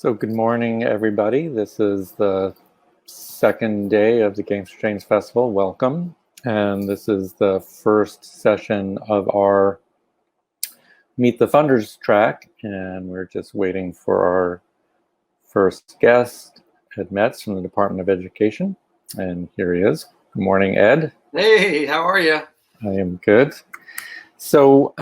So good morning, everybody. This is the second day of the Games for Change Festival. Welcome. And this is the first session of our Meet the Funders track. And we're just waiting for our first guest, Ed Metz from the Department of Education. And here he is. Good morning, Ed. Hey, how are you? I am good. So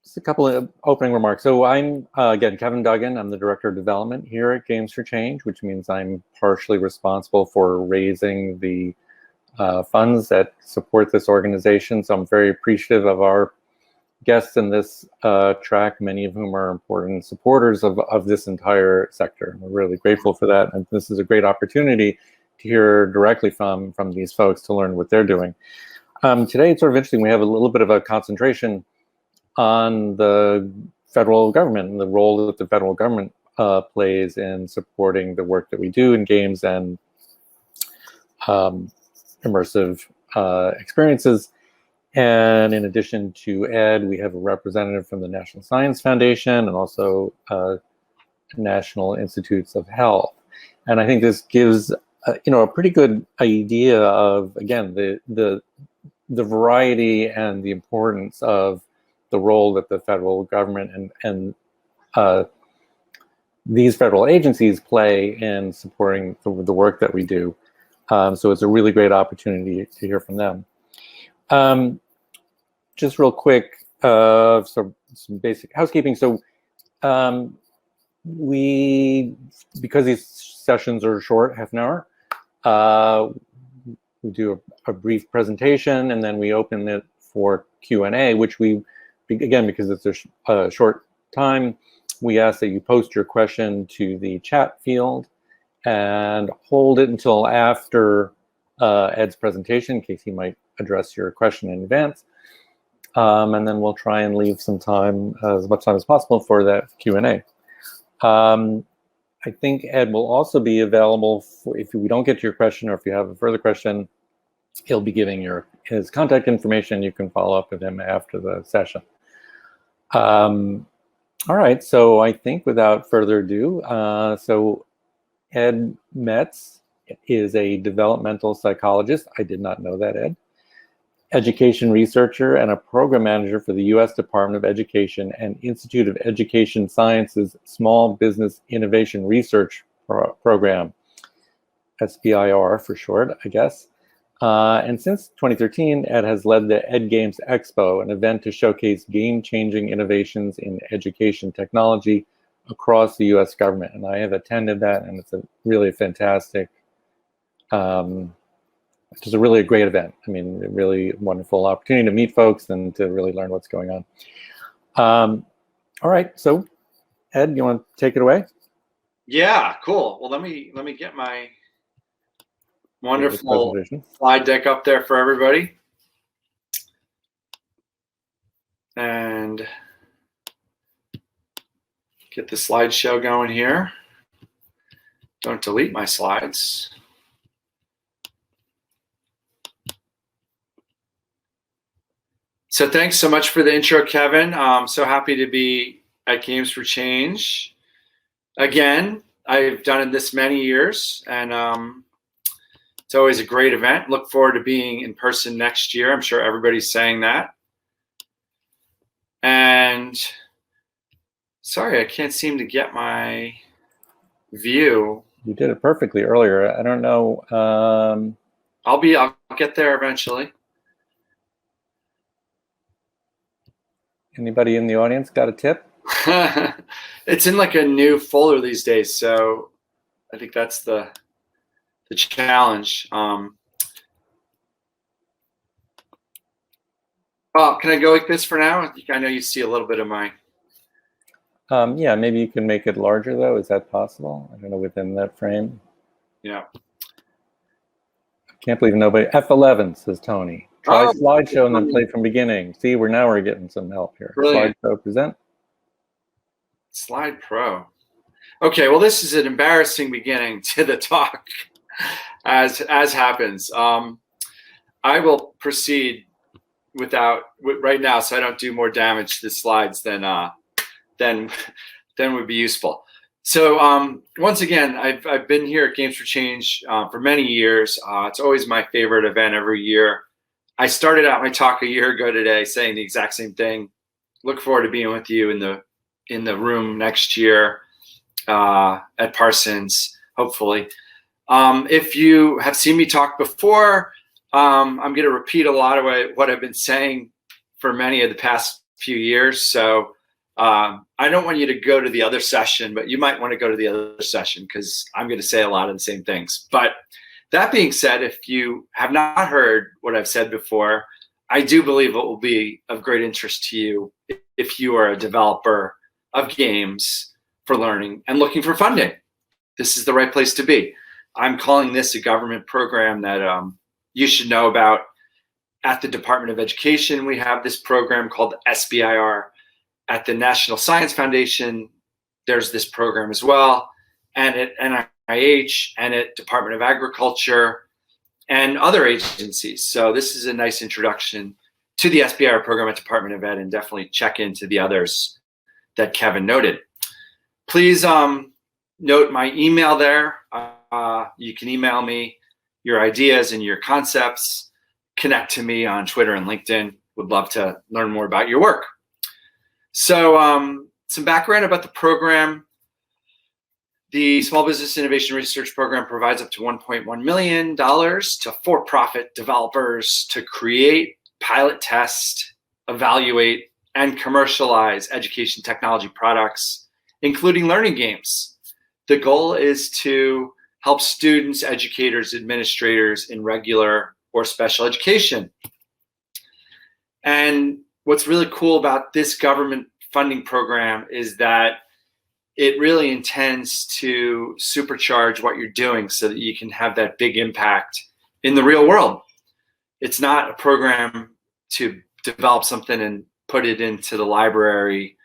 just a couple of opening remarks. So I'm, again, Kevin Duggan. I'm the Director of Development here at Games for Change, which means I'm partially responsible for raising the funds that support this organization. So I'm very appreciative of our guests in this track, many of whom are important supporters of this entire sector. We're really grateful for that. And this is a great opportunity to hear directly from these folks to learn what they're doing. Today, it's sort of interesting. We have a little bit of a concentration on the federal government and the role that the federal government plays in supporting the work that we do in games and immersive experiences. And in addition to Ed, we have a representative from the National Science Foundation and also National Institutes of Health. And I think this gives a pretty good idea of, again, the variety and the importance of the role that the federal government and these federal agencies play in supporting the work that we do. So it's a really great opportunity to hear from them. Just real quick, some basic housekeeping. So because these sessions are short, half an hour, we do a brief presentation and then we open it for Q&A, which we, again, because it's a short time, we ask that you post your question to the chat field and hold it until after Ed's presentation in case he might address your question in advance. And then we'll try and leave some time, as much time as possible, for that Q&A. I think Ed will also be available if we don't get to your question or if you have a further question, he'll be giving his contact information. You can follow up with him after the session. All right, so I think without further ado, so Ed Metz is a developmental psychologist. I did not know that, Ed. Education researcher and a program manager for the U.S. Department of Education and Institute of Education Sciences Small Business Innovation Research Program, SBIR for short, I guess. And since 2013, Ed has led the Ed Games Expo, an event to showcase game-changing innovations in education technology across the U.S. government. And I have attended that, and it's really fantastic, just a really great event. I mean, a really wonderful opportunity to meet folks and to really learn what's going on. All right, so Ed, you want to take it away? Yeah, cool. Well, let me get my wonderful slide deck up there for everybody. And get the slideshow going here. Don't delete my slides. So thanks so much for the intro, Kevin. I'm so happy to be at Games for Change. Again, I've done it this many years, and it's always a great event. Look forward to being in person next year. I'm sure everybody's saying that. And sorry, I can't seem to get my view. You did it perfectly earlier. I don't know. I'll get there eventually. Anybody in the audience got a tip? It's in like a new folder these days, so I think that's the challenge. Oh, can I go like this for now? I know you see a little bit of my. Yeah, maybe you can make it larger though. Is that possible? I don't know, within that frame. Yeah. I can't believe nobody. F11 says Tony. Try slideshow and then play from beginning. See, we're getting some help here. Brilliant. Slideshow present. Slide Pro. Okay, well, this is an embarrassing beginning to the talk, as happens. I will proceed right now, so I don't do more damage to the slides than would be useful. So once again, I've been here at Games for Change for many years. It's always my favorite event every year. I started out my talk a year ago today saying the exact same thing. Look forward to being with you in the room next year at Parsons, hopefully. If you have seen me talk before, I'm going to repeat a lot of what I've been saying for many of the past few years. So I don't want you to go to the other session, but you might want to go to the other session because I'm going to say a lot of the same things. But that being said, if you have not heard what I've said before, I do believe it will be of great interest to you if you are a developer of games for learning and looking for funding. This is the right place to be. I'm calling this a government program that you should know about. At the Department of Education, we have this program called SBIR. At the National Science Foundation, there's this program as well. And at NIH and at Department of Agriculture and other agencies. So this is a nice introduction to the SBIR program at Department of Ed, and definitely check into the others that Kevin noted. Please note my email there. You can email me your ideas and your concepts. Connect to me on Twitter and LinkedIn. Would love to learn more about your work. So some background about the program. The Small Business Innovation Research Program provides up to $1.1 million to for-profit developers to create, pilot test, evaluate, and commercialize education technology products, including learning games. The goal is to help students, educators, administrators in regular or special education. And what's really cool about this government funding program is that it really intends to supercharge what you're doing so that you can have that big impact in the real world. It's not a program to develop something and put it into the library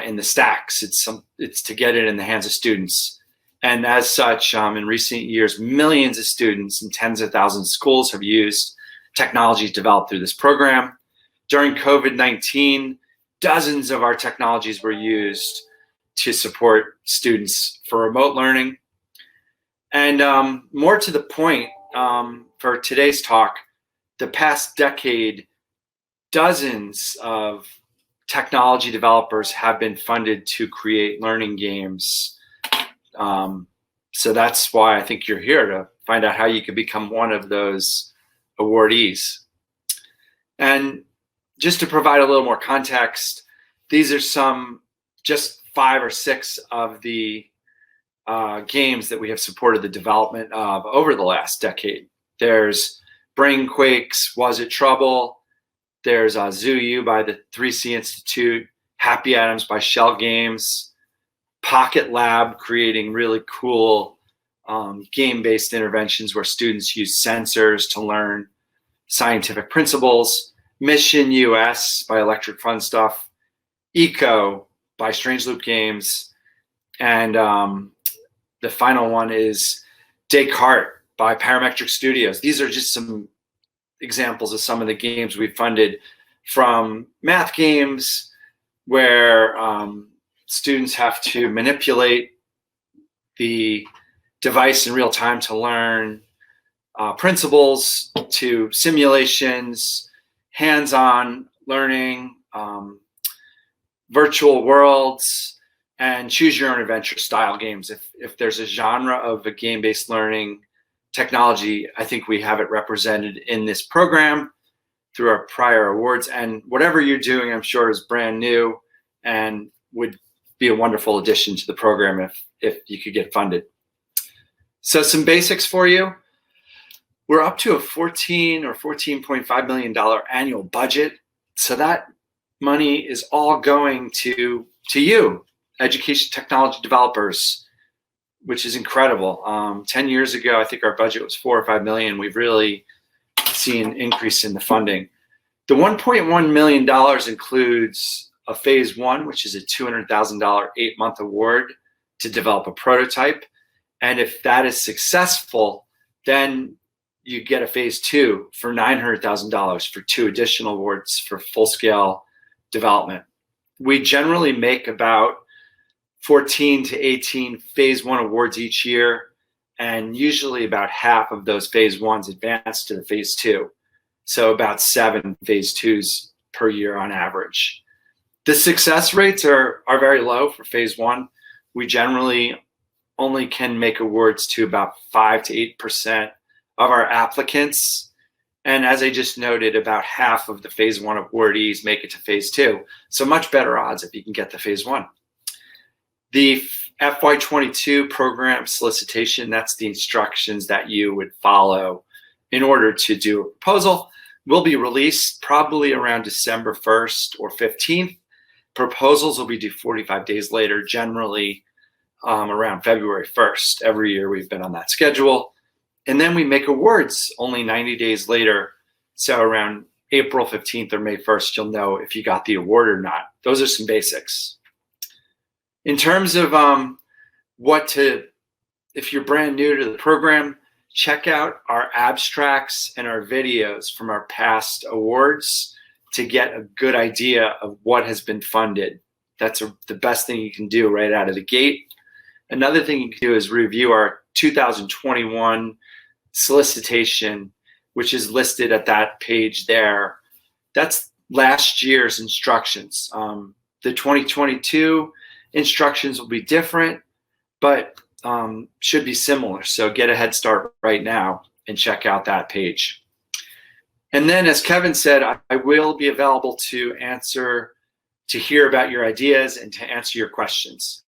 in the stacks. It's to get it in the hands of students. And as such, in recent years, millions of students and tens of thousands of schools have used technologies developed through this program. During COVID-19, dozens of our technologies were used to support students for remote learning. And more to the point, for today's talk, the past decade, dozens of technology developers have been funded to create learning games. So that's why I think you're here, to find out how you can become one of those awardees. And just to provide a little more context, these are some just 5 or 6 of the games that we have supported the development of over the last decade. There's Brainquakes, Was It Trouble? There's Zoo U by the 3C Institute, Happy Atoms by Shell Games, Pocket Lab creating really cool game-based interventions where students use sensors to learn scientific principles, Mission US by Electric Fun Stuff, Eco by Strange Loop Games, and the final one is Descartes by Parametric Studios. These are just some examples of some of the games we've funded, from math games where students have to manipulate the device in real time to learn principles, to simulations, hands-on learning, virtual worlds, and choose your own adventure style games. If there's a genre of a game-based learning technology, I think we have it represented in this program through our prior awards. And whatever you're doing, I'm sure, is brand new and would be a wonderful addition to the program if you could get funded. So some basics for you. We're up to a $14 or $14.5 million annual budget. So that money is all going to you, education technology developers, which is incredible. 10 years ago, I think our budget was $4 or $5 million. We've really seen an increase in the funding. The $1.1 million includes a phase 1, which is a $200,000 8-month award to develop a prototype. And if that is successful, then you get a phase 2 for $900,000 for 2 additional awards for full-scale development. We generally make about 14 to 18 phase 1 awards each year, and usually about half of those phase 1s advance to the phase 2. So about 7 phase 2s per year on average. The success rates are very low for phase 1. We generally only can make awards to about 5 to 8% of our applicants. And as I just noted, about half of the phase 1 awardees make it to phase 2. So much better odds if you can get to phase 1. The FY22 program solicitation, that's the instructions that you would follow in order to do a proposal, will be released probably around December 1st or 15th. Proposals will be due 45 days later, generally around February 1st. Every year we've been on that schedule. And then we make awards only 90 days later. So around April 15th or May 1st, you'll know if you got the award or not. Those are some basics. In terms of if you're brand new to the program, check out our abstracts and our videos from our past awards to get a good idea of what has been funded. That's the best thing you can do right out of the gate. Another thing you can do is review our 2021 solicitation, which is listed at that page there. That's last year's instructions. The 2022 instructions will be different, but should be similar. So get a head start right now and check out that page. And then, as Kevin said, I will be available to hear about your ideas and to answer your questions.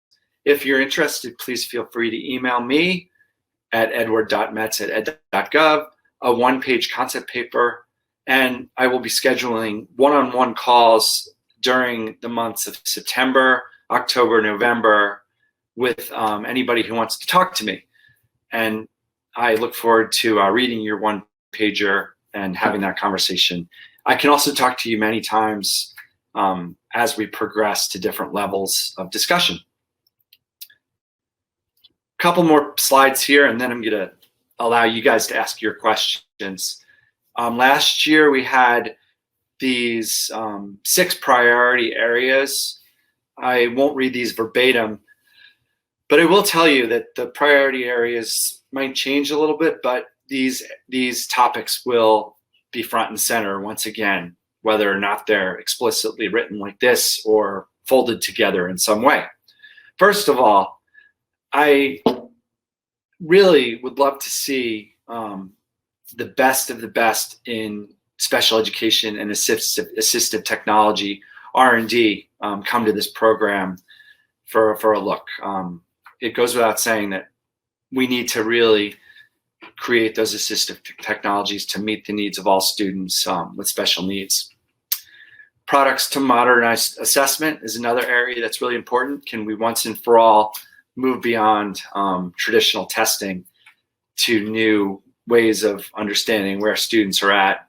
If you're interested, please feel free to email me at edward.metz@ed.gov, a one-page concept paper, and I will be scheduling one-on-one calls during the months of September, October, November with anybody who wants to talk to me. And I look forward to reading your one-pager and having that conversation. I can also talk to you many times as we progress to different levels of discussion. A couple more slides here, and then I'm going to allow you guys to ask your questions. Last year, we had these 6 priority areas. I won't read these verbatim, but I will tell you that the priority areas might change a little bit, but these topics will be front and center once again, whether or not they're explicitly written like this or folded together in some way. First of all, I really would love to see the best of the best in special education and assistive technology, R&D, come to this program for a look. It goes without saying that we need to really create those assistive technologies to meet the needs of all students with special needs. Products to modernize assessment is another area that's really important. Can we once and for all move beyond traditional testing to new ways of understanding where students are at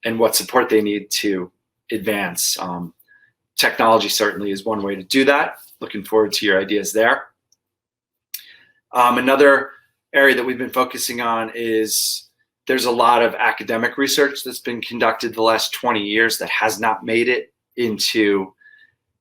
and what support they need to advance? Technology certainly is one way to do that. Looking forward to your ideas there. Another area that we've been focusing on is there's a lot of academic research that's been conducted the last 20 years that has not made it into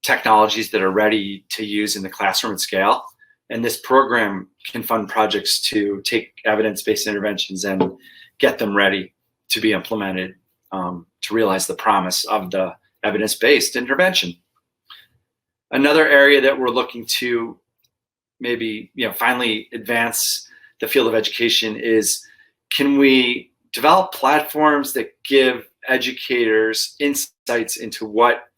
technologies that are ready to use in the classroom at scale. And this program can fund projects to take evidence-based interventions and get them ready to be implemented to realize the promise of the evidence-based intervention. Another area that we're looking to maybe finally advance the field of education is, can we develop platforms that give educators insights into what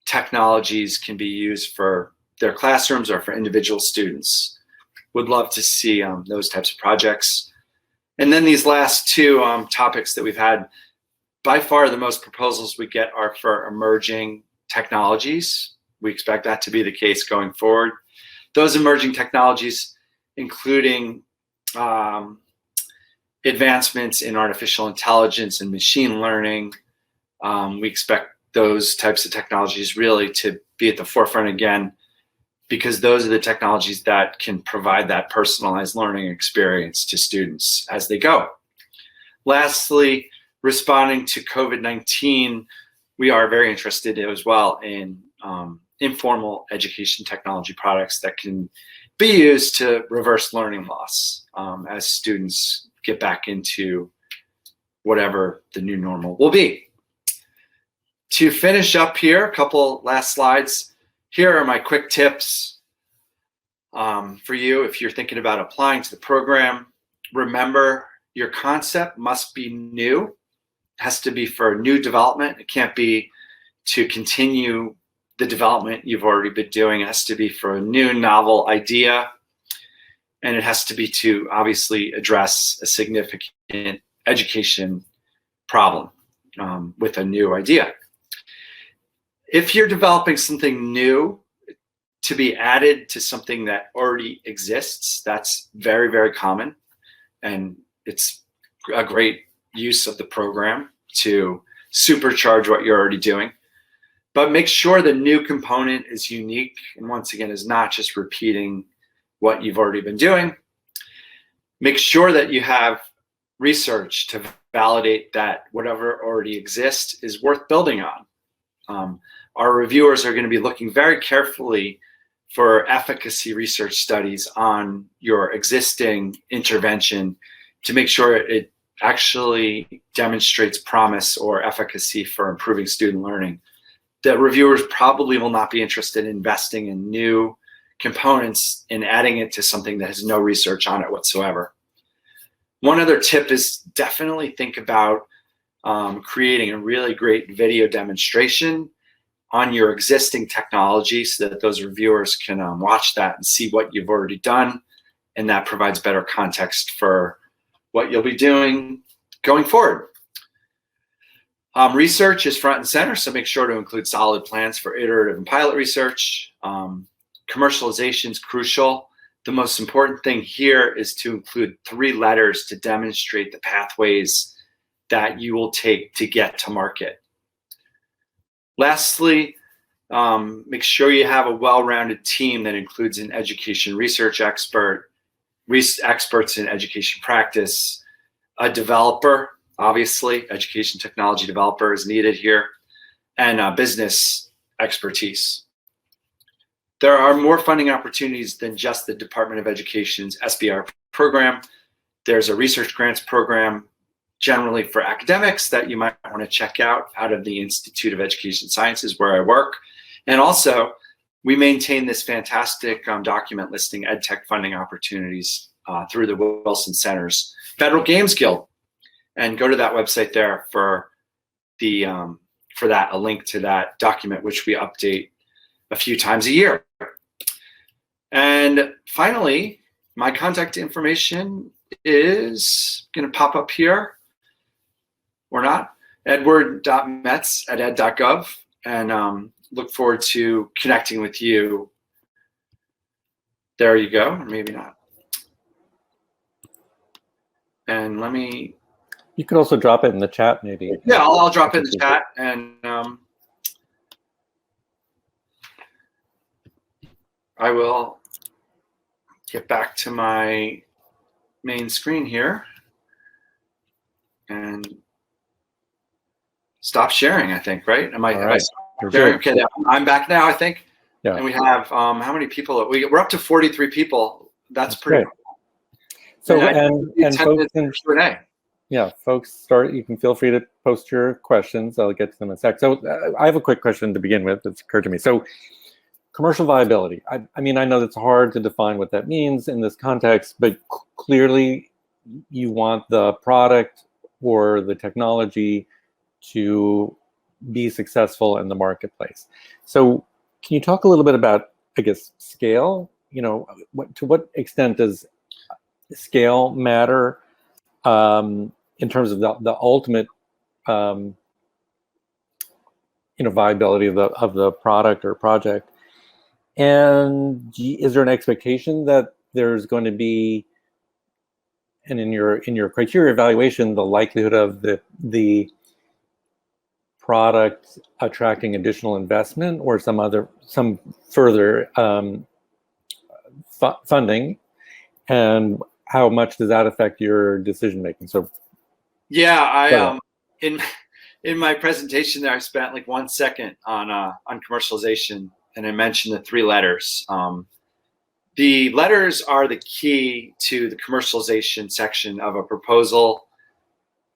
technologies can be used for their classrooms or for individual students? Would love to see those types of projects. And then these last 2 topics that we've had, by far the most proposals we get are for emerging technologies. We expect that to be the case going forward. Those emerging technologies, including advancements in artificial intelligence and machine learning. We expect those types of technologies really to be at the forefront again, because those are the technologies that can provide that personalized learning experience to students as they go. Lastly, responding to COVID-19, we are very interested as well in informal education technology products that can be used to reverse learning loss as students get back into whatever the new normal will be. To finish up here, a couple last slides. Here are my quick tips for you if you're thinking about applying to the program. Remember, your concept must be new. It has to be for new development. It can't be to continue the development you've already been doing. It has to be for a new novel idea. And it has to be to obviously address a significant education problem with a new idea. If you're developing something new to be added to something that already exists, that's very, very common. And it's a great use of the program to supercharge what you're already doing. But make sure the new component is unique, and once again, is not just repeating what you've already been doing. Make sure that you have research to validate that whatever already exists is worth building on. Our reviewers are going to be looking very carefully for efficacy research studies on your existing intervention to make sure it actually demonstrates promise or efficacy for improving student learning. The reviewers probably will not be interested in investing in new components and adding it to something that has no research on it whatsoever. One other tip is definitely think about creating a really great video demonstration on your existing technology so that those reviewers can watch that and see what you've already done, and that provides better context for what you'll be doing going forward. Research is front and center, so make sure to include solid plans for iterative and pilot research. Commercialization is crucial. The most important thing here is to include 3 letters to demonstrate the pathways that you will take to get to market. Lastly, make sure you have a well-rounded team that includes an education research expert, experts in education practice, a developer, obviously, education technology developer is needed here, and business expertise. There are more funding opportunities than just the Department of Education's SBR program. There's a research grants program generally for academics that you might want to check out of the Institute of Education Sciences where I work. And also, we maintain this fantastic document listing EdTech funding opportunities through the Wilson Center's Federal Games Guild. And go to that website there for a link to that document, which we update a few times a year. And finally, my contact information is going to pop up here, or not, edward.metz@ed.gov, and look forward to connecting with you. There you go, or maybe not. And let me... You could also drop it in the chat, maybe. Yeah, I'll drop it in the chat, and I will get back to my main screen here and stop sharing, I think, right? Am I sharing? Okay, I'm back now, I think. Yeah. And we have, how many people? We're up to 43 people. That's pretty great. So, and folks in Q&A. Yeah, folks, you can feel free to post your questions. I'll get to them in a sec. So I have a quick question to begin with that's occurred to me. So commercial viability. I mean, I know it's hard to define what that means in this context, but clearly you want the product or the technology to be successful in the marketplace. So can you talk a little bit about, I guess, scale? You know, to what extent does scale matter in terms of the ultimate, viability of the product or project? And is there an expectation that there's going to be, and in your criteria evaluation, the likelihood of the product attracting additional investment or some further funding, and how much does that affect your decision making? So, yeah, in my presentation there, I spent like 1 second on commercialization and I mentioned the 3 letters. The letters are the key to the commercialization section of a proposal.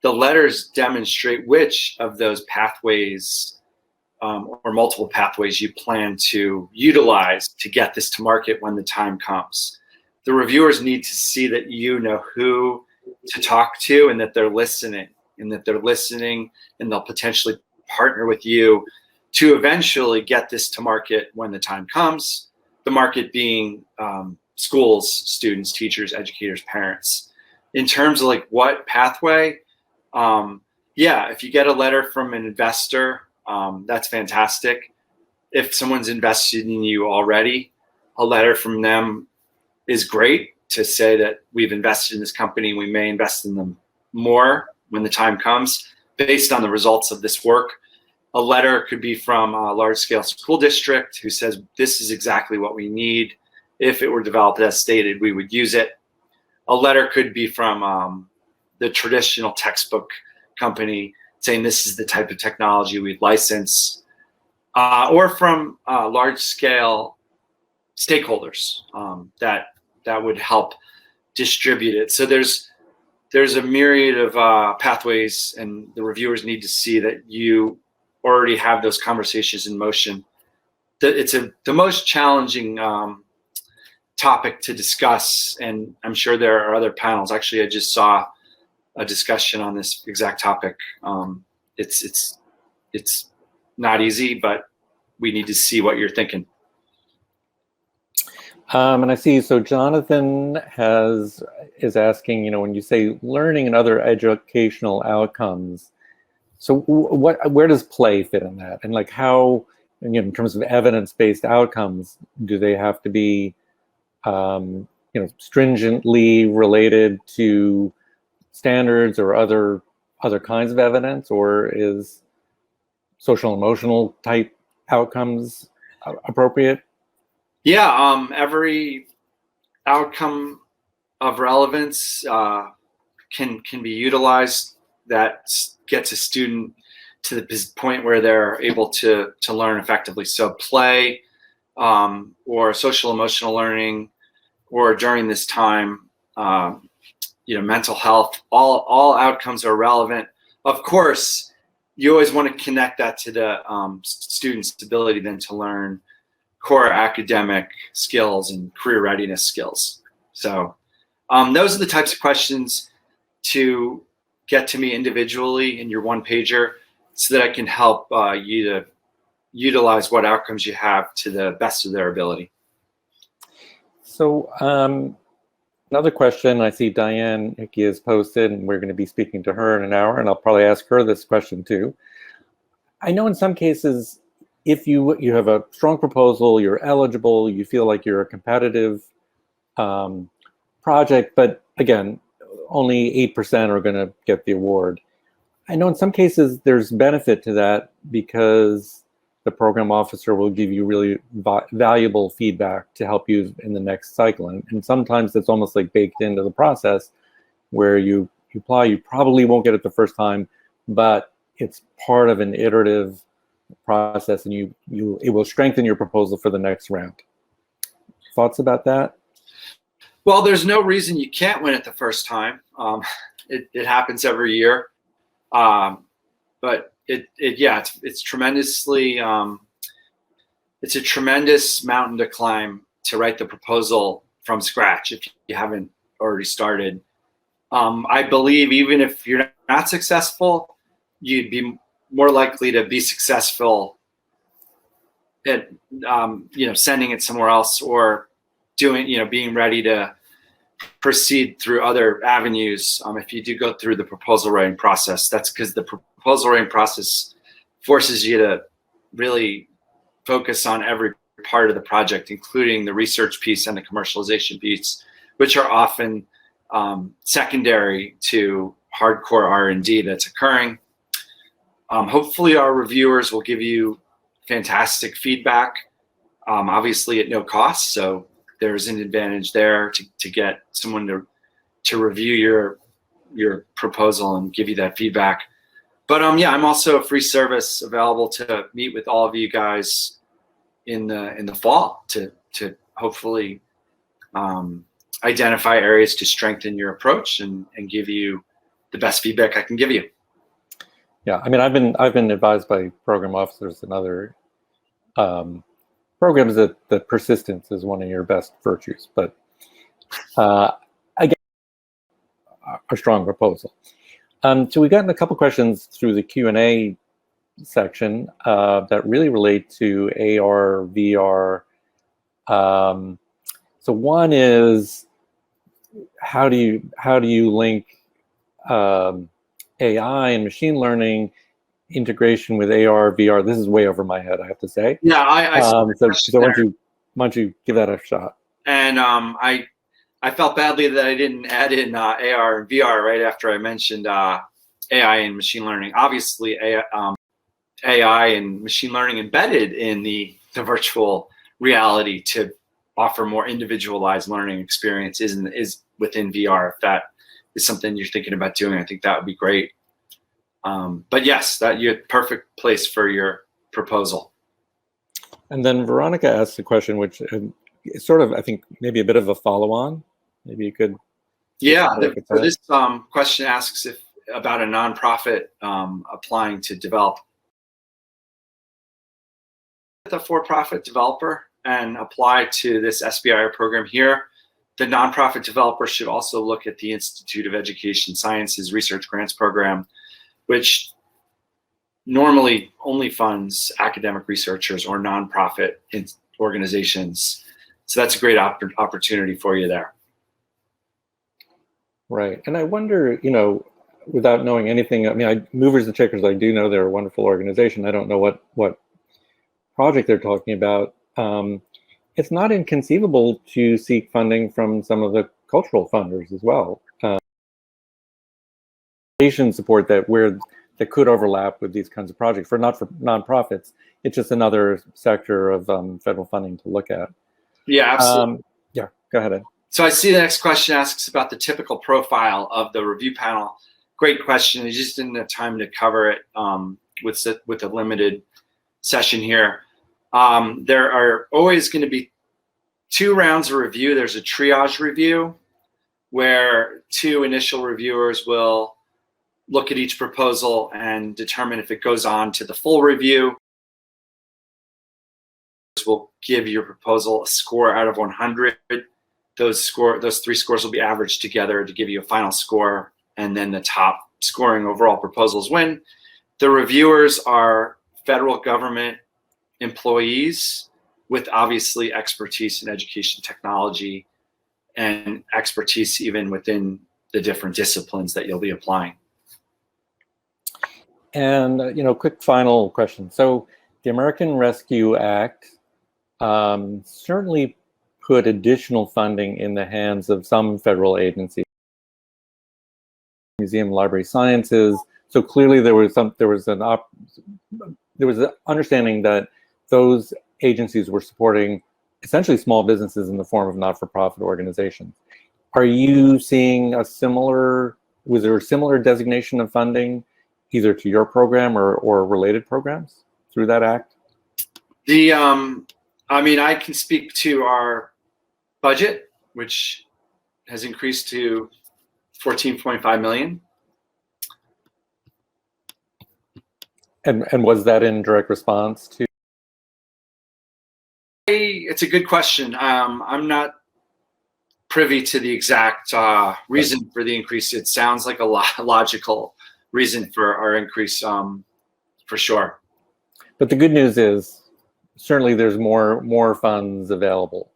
The letters demonstrate which of those pathways or multiple pathways you plan to utilize to get this to market when the time comes. The reviewers need to see that you know who to talk to and that they're listening, and they'll potentially partner with you to eventually get this to market when the time comes. The market being schools, students, teachers, educators, parents. In terms of like what pathway, yeah, if you get a letter from an investor, that's fantastic. If someone's invested in you already, a letter from them is great to say that we've invested in this company. We may invest in them more when the time comes based on the results of this work. A letter could be from a large-scale school district who says, this is exactly what we need. If it were developed as stated, we would use it. A letter could be from the traditional textbook company saying this is the type of technology we'd license, or from large-scale stakeholders that would help distribute it. So there's a myriad of pathways, and the reviewers need to see that you already have those conversations in motion. It's the most challenging topic to discuss, and I'm sure there are other panels. Actually, I just saw a discussion on this exact topic. It's not easy, but we need to see what you're thinking. And I see, so Jonathan is asking, when you say learning and other educational outcomes, so where does play fit in that? And like how, in terms of evidence-based outcomes, do they have to be, stringently related to standards or other kinds of evidence, or is social emotional type outcomes appropriate? Yeah, every outcome of relevance can be utilized that gets a student to the point where they're able to learn effectively. So play or social emotional learning, or during this time, mental health, all outcomes are relevant. Of course, you always want to connect that to the student's ability then to learn core academic skills and career readiness skills. So those are the types of questions to get to me individually in your one-pager so that I can help you to utilize what outcomes you have to the best of their ability. So another question I see Diane Hickey has posted, and we're going to be speaking to her in an hour, and I'll probably ask her this question too. I know in some cases, if you have a strong proposal, you're eligible, you feel like you're a competitive project, but again, only 8% are going to get the award. I know in some cases there's benefit to that because the program officer will give you really valuable feedback to help you in the next cycle. And sometimes it's almost like baked into the process where you apply, you probably won't get it the first time, but it's part of an iterative process, and it will strengthen your proposal for the next round. Thoughts about that? Well, there's no reason you can't win it the first time. It happens every year, but it's tremendously it's a tremendous mountain to climb to write the proposal from scratch if you haven't already started. I believe even if you're not successful, you'd be more likely to be successful at sending it somewhere else, or being ready to proceed through other avenues. If you do go through the proposal writing process, that's because the proposal writing process forces you to really focus on every part of the project, including the research piece and the commercialization piece, which are often secondary to hardcore R&D that's occurring. Hopefully our reviewers will give you fantastic feedback, obviously at no cost. So there's an advantage there to get someone to review your proposal and give you that feedback. But I'm also a free service available to meet with all of you guys in the fall to hopefully identify areas to strengthen your approach and give you the best feedback I can give you. Yeah, I mean, I've been advised by program officers and other programs that persistence is one of your best virtues, but again, a strong proposal. So we've gotten a couple questions through the Q&A section that really relate to AR, VR. So one is, how do you link AI and machine learning integration with AR, VR? This is way over my head, I have to say. Yeah, I so why don't you give that a shot? And I felt badly that I didn't add in AR and VR right after I mentioned AI and machine learning. Obviously, AI and machine learning embedded in the virtual reality to offer more individualized learning experience is within VR. If that is something you're thinking about doing, I think that would be great. But yes, you're perfect place for your proposal. And then Veronica asked a question, which is sort of, I think, maybe a bit of a follow-on. Maybe you could. Yeah, so this question asks about a nonprofit applying to develop a for-profit developer and apply to this SBIR program here. The nonprofit developer should also look at the Institute of Education Sciences Research Grants Program, which normally only funds academic researchers or nonprofit organizations. So that's a great opportunity for you there. Right. And I wonder, without knowing anything, I mean, Movers and Shakers, I do know they're a wonderful organization. I don't know what project they're talking about. It's not inconceivable to seek funding from some of the cultural funders as well. Support that could overlap with these kinds of projects. For nonprofits, it's just another sector of federal funding to look at. Yeah, absolutely. Yeah, go ahead, Ed. So I see the next question asks about the typical profile of the review panel. Great question. I just didn't have time to cover it with a limited session here. There are always going to be 2 rounds of review. There's a triage review where 2 initial reviewers will look at each proposal and determine if it goes on to the full review. We'll give your proposal a score out of 100. Those 3 scores will be averaged together to give you a final score, and then the top scoring overall proposals win. The reviewers are federal government employees with obviously expertise in education technology and expertise even within the different disciplines that you'll be applying. And quick final question. So the American Rescue Act certainly put additional funding in the hands of some federal agencies, museum, library sciences. So clearly there was an understanding that those agencies were supporting essentially small businesses in the form of not-for-profit organizations. Are you seeing was there a similar designation of funding either to your program or related programs through that act? I mean, I can speak to our budget, which has increased to $14.5 million. And was that in direct response to? It's a good question. I'm not privy to the exact reason for the increase. It sounds like a logical reason for our increase, for sure. But the good news is, certainly there's more funds available.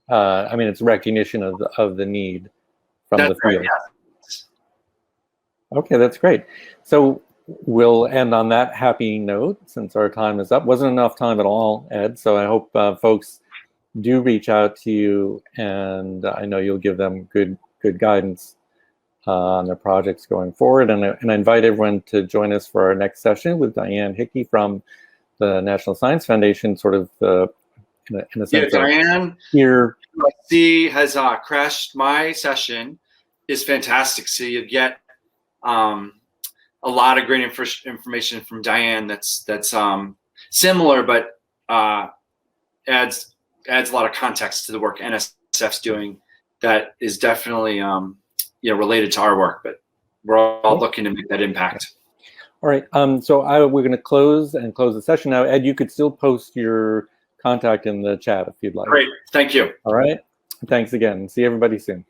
I mean, it's recognition of the need from the field. Right, yes. Okay, that's great. So we'll end on that happy note since our time is up. Wasn't enough time at all, Ed. So I hope folks do reach out to you, and I know you'll give them good guidance on their projects going forward. And I invite everyone to join us for our next session with Diane Hickey from the National Science Foundation, sort of in a sense. Yeah, Diane here. USC has crashed my session. Is fantastic. So you get a lot of great information from Diane that's similar, but adds a lot of context to the work NSF's doing that is definitely related to our work, but we're all looking to make that impact. All right. So we're going to close the session now. Ed, you could still post your contact in the chat if you'd like. Great. Thank you. All right. Thanks again. See everybody soon.